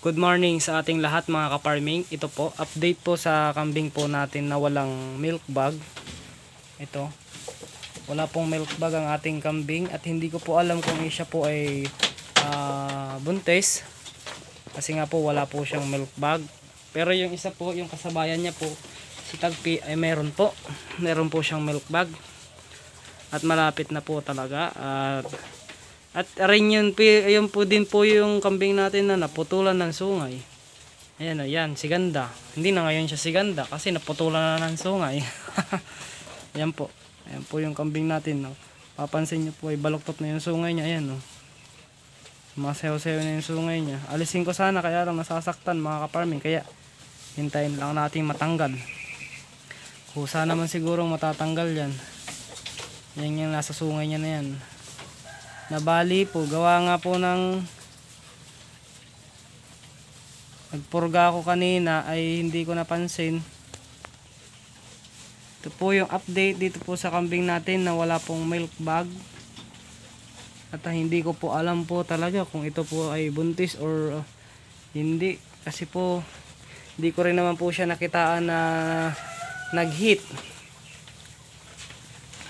Good morning sa ating lahat mga ka-farming. Ito po, update po sa kambing po natin na walang milk bag. Ito, wala pong milk bag ang ating kambing at hindi ko po alam kung siya po ay buntis. Kasi nga po wala po siyang milk bag. Pero yung isa po, yung kasabayan niya po, si Tagpi ay meron po. Meron po siyang milk bag. At malapit na po talaga. At rin yun po din po yung kambing natin na naputulan ng sungay. Ayan o, yan, si Ganda. Hindi na ngayon siya si Ganda kasi naputulan na ng sungay. Ayan po. Ayan po yung kambing natin. No? Papansin nyo po ay baluktot na yung sungay niya. Ayan o. Masayaw-sayaw na yung sungay niya. Alisin ko sana kaya lang nasasaktan mga ka-farming. Kaya hintayin lang natin matanggal. Kusa naman sigurong matatanggal yan. Yan yung nasa sungay niya na yan. Nabali po, gawa nga po ng nagpurga ako kanina ay hindi ko napansin. Ito po yung update dito po sa kambing natin na wala pong milk bag. At hindi ko po alam po talaga kung ito po ay buntis or hindi. Kasi po hindi ko rin naman po siya nakitaan na nag-heat.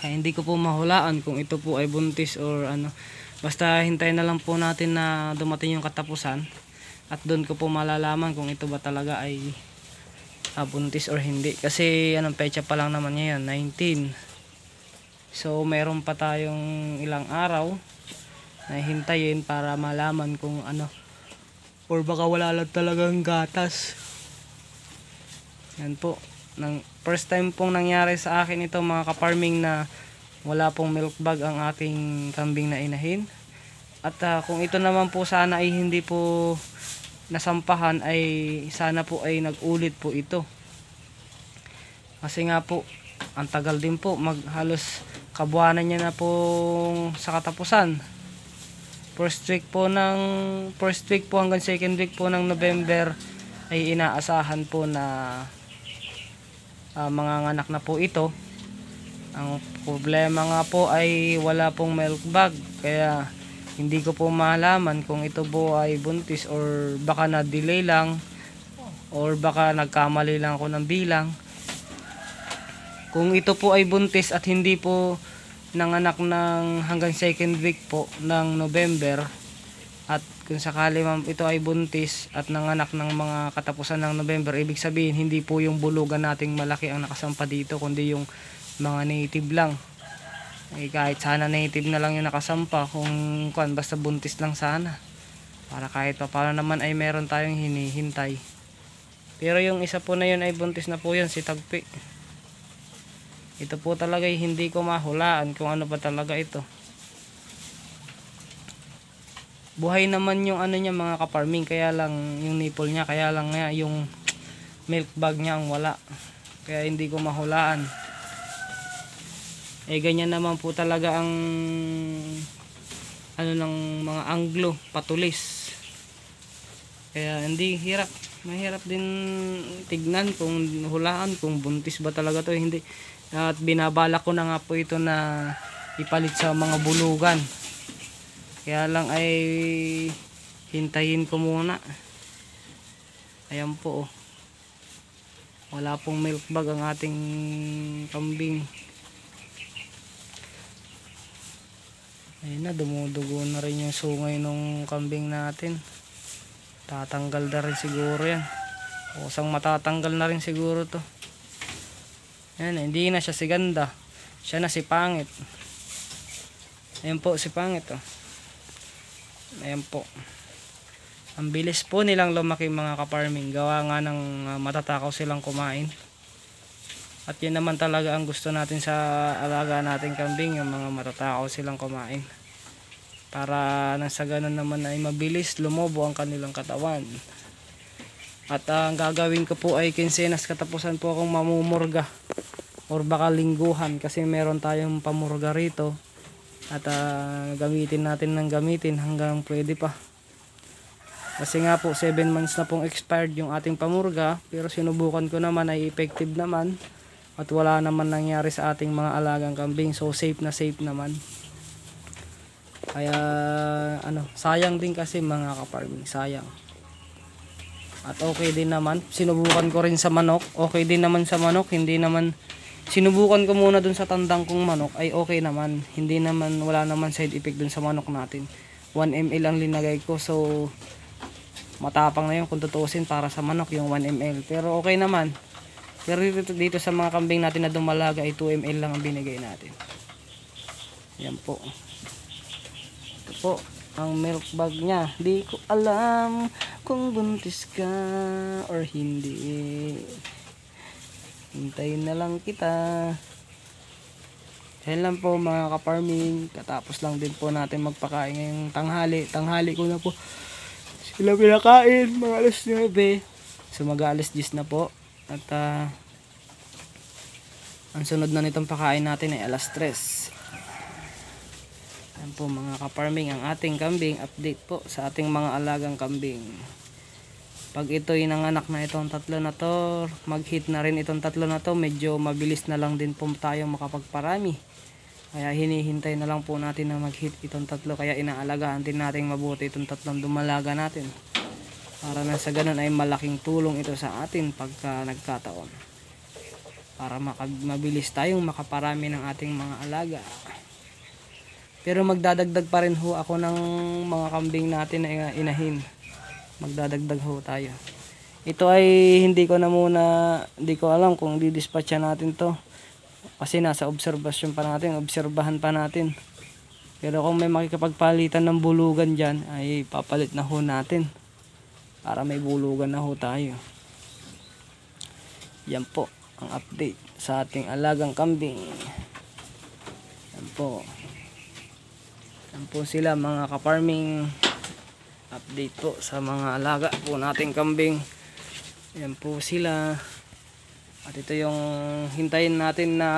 Ay, hindi ko po mahulaan kung ito po ay buntis or ano. Basta hintayin na lang po natin na dumating yung katapusan. At doon ko po malalaman kung ito ba talaga ay buntis or hindi. Kasi anong petsa pa lang naman ngayon, 19. So meron pa tayong ilang araw na hintayin para malaman kung ano. Or baka wala lang talagang gatas. Yan po. First time pong nangyari sa akin ito mga ka-farming na wala pong milk bag ang ating kambing na inahin. At kung ito naman po sana ay hindi po nasampahan ay sana po ay nag-ulit po ito. Kasi nga po ang tagal din po, halos kabuwanan niya na po sa katapusan. First week po hanggang second week po ng November ay inaasahan po na mga anak na po ito. Ang problema nga po ay wala pong milk bag, kaya hindi ko po malaman kung ito po ay buntis or baka na-delay lang or baka nagkamali lang ako ng bilang. Kung ito po ay buntis at hindi po nanganak ng hanggang second week po ng November, at kung sakali man ito ay buntis at nanganak ng mga katapusan ng November, ibig sabihin hindi po yung bulugan nating malaki ang nakasampa dito, kundi yung mga native lang. Kahit sana native na lang yung nakasampa, basta buntis lang sana. Para kahit pa paano naman ay meron tayong hinihintay. Pero yung isa po na yun ay buntis na po yun, si Tagpi. Ito po talaga hindi ko mahulaan kung ano ba talaga ito. Buhay naman yung ano niya mga ka-farming, kaya lang yung nipple niya, kaya lang nga yung milk bag niya ang wala. Kaya hindi ko mahulaan. Ganyan naman po talaga ang ano ng mga Anglo, patulis. Kaya hindi mahirap din tignan kung hulaan kung buntis ba talaga to, hindi. At binabala ko na nga po ito na ipalit sa mga bulugan. Kaya lang ay hintayin ko muna. Ayan po. Wala pong milk bag ang ating kambing. Ayun na, dumudugo na rin yung sungay ng kambing natin. Tatanggal na rin siguro yan. Kusang matatanggal na rin siguro to. Ayan, hindi na siya si Ganda. Siya na si Pangit. Ayan po si Pangit oh. Ayan po. Ang bilis po nilang lumaki mga ka-farming. Gawa nga ng matatakaw silang kumain. At yun naman talaga ang gusto natin sa alaga nating kambing, yung mga matatakaw silang kumain. Para nang sa ganun naman ay mabilis lumobo ang kanilang katawan. At ang gagawin ko po ay kinsenas katapusan po akong mamumurga. Or baka lingguhan kasi meron tayong pamurga rito. At gamitin natin ng gamitin hanggang pwede pa. Kasi nga po 7 months na pong expired yung ating pamurga, pero sinubukan ko naman ay effective naman at wala naman nangyari sa ating mga alagang kambing, so safe na safe naman. Kaya sayang din kasi mga ka-farming, sayang. At okay din naman. Sinubukan ko rin sa manok. Okay din naman sa manok. Hindi naman, sinubukan ko muna dun sa tandang kong manok. Ay okay naman. Hindi naman, wala naman side effect dun sa manok natin. 1 ml ang linagay ko. So, matapang na yun kung tutuusin para sa manok yung 1 ml. Pero okay naman. Pero dito sa mga kambing natin na dumalaga ay 2 ml lang ang binigay natin. Yan po. Ito po ang milk bag niya. Di ko alam kung buntis ka or hindi. Hintayin na lang kita. Yan lang po mga ka-farming. Katapos lang din po natin magpakain ngayong tanghali. Tanghali ko na po sila pinakain mga alas 9. So mag-alas 10 na po. At ang sunod na nitong pakain natin ay alas 3. Yan po mga ka-farming ang ating kambing. Update po sa ating mga alagang kambing. Pag ito'y nanganak na itong tatlo na to, mag-hit na rin itong tatlo na to, medyo mabilis na lang din po tayong makapagparami. Kaya hinihintay na lang po natin na mag-hit itong tatlo. Kaya inaalagaan din natin mabuti itong tatlong dumalaga natin. Para na sa ganun ay malaking tulong ito sa atin pagka nagkataon. Para mabilis tayong makaparami ng ating mga alaga. Pero magdadagdag pa rin ho ako ng mga kambing natin na inahin. Magdadagdag ho tayo. Ito ay hindi ko alam kung didispatcha natin to. Kasi nasa obserbasyon pa natin, obserbahan pa natin. Pero kung may makikipagpalitan ng bulugan dyan, ay papalit na ho natin. Para may bulugan na ho tayo. Yan po ang update sa ating alagang kambing. Yan po. Yan po sila mga ka-farming. Update po sa mga alaga po nating kambing. Yan po sila. At ito yung hintayin natin na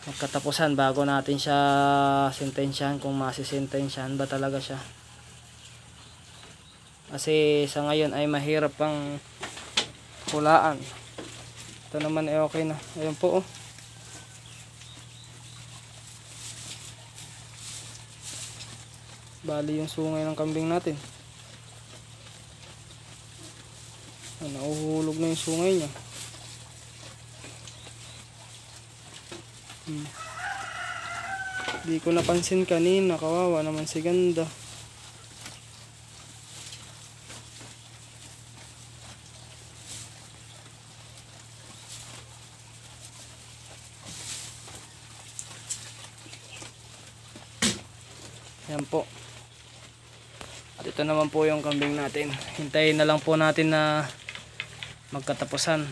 magkatapusan bago natin siya sentensyahan, kung masisentensyahan ba talaga siya. Kasi sa ngayon ay mahirap pang hulaan. Ito naman ay okay na. Ayan po oh. Bali yung sungay ng kambing natin. Nauhulog na yung sungay niya. Di ko napansin kanina. Kawawa naman si ganda. Yan po. At ito naman po yung kambing natin. Hintayin na lang po natin na magkatapusan.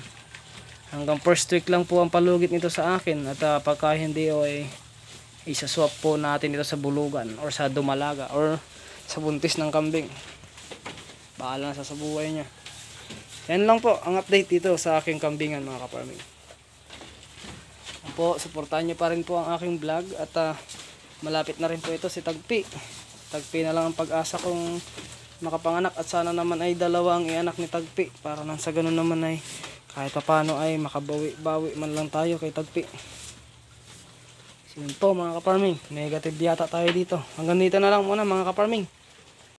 Hanggang first week lang po ang palugit nito sa akin. At pagka hindi ay isaswap po natin ito sa bulugan or sa dumalaga or sa buntis ng kambing. Bahala na sa buhay niya. Yan lang po ang update dito sa aking kambingan mga ka-farming. Po, suportahan nyo pa rin po ang aking vlog. At malapit na rin po ito si Tagpi. Tagpi na lang ang pag-asa kong makapanganak. At sana naman ay dalawa ang ianak ni Tagpi. Para nang sa ganun naman ay kahit paano ay makabawi-bawi man lang tayo kay Tagpi. So yun po mga ka-farming. Negative yata tayo dito. Hanggang dito na lang muna mga ka-farming.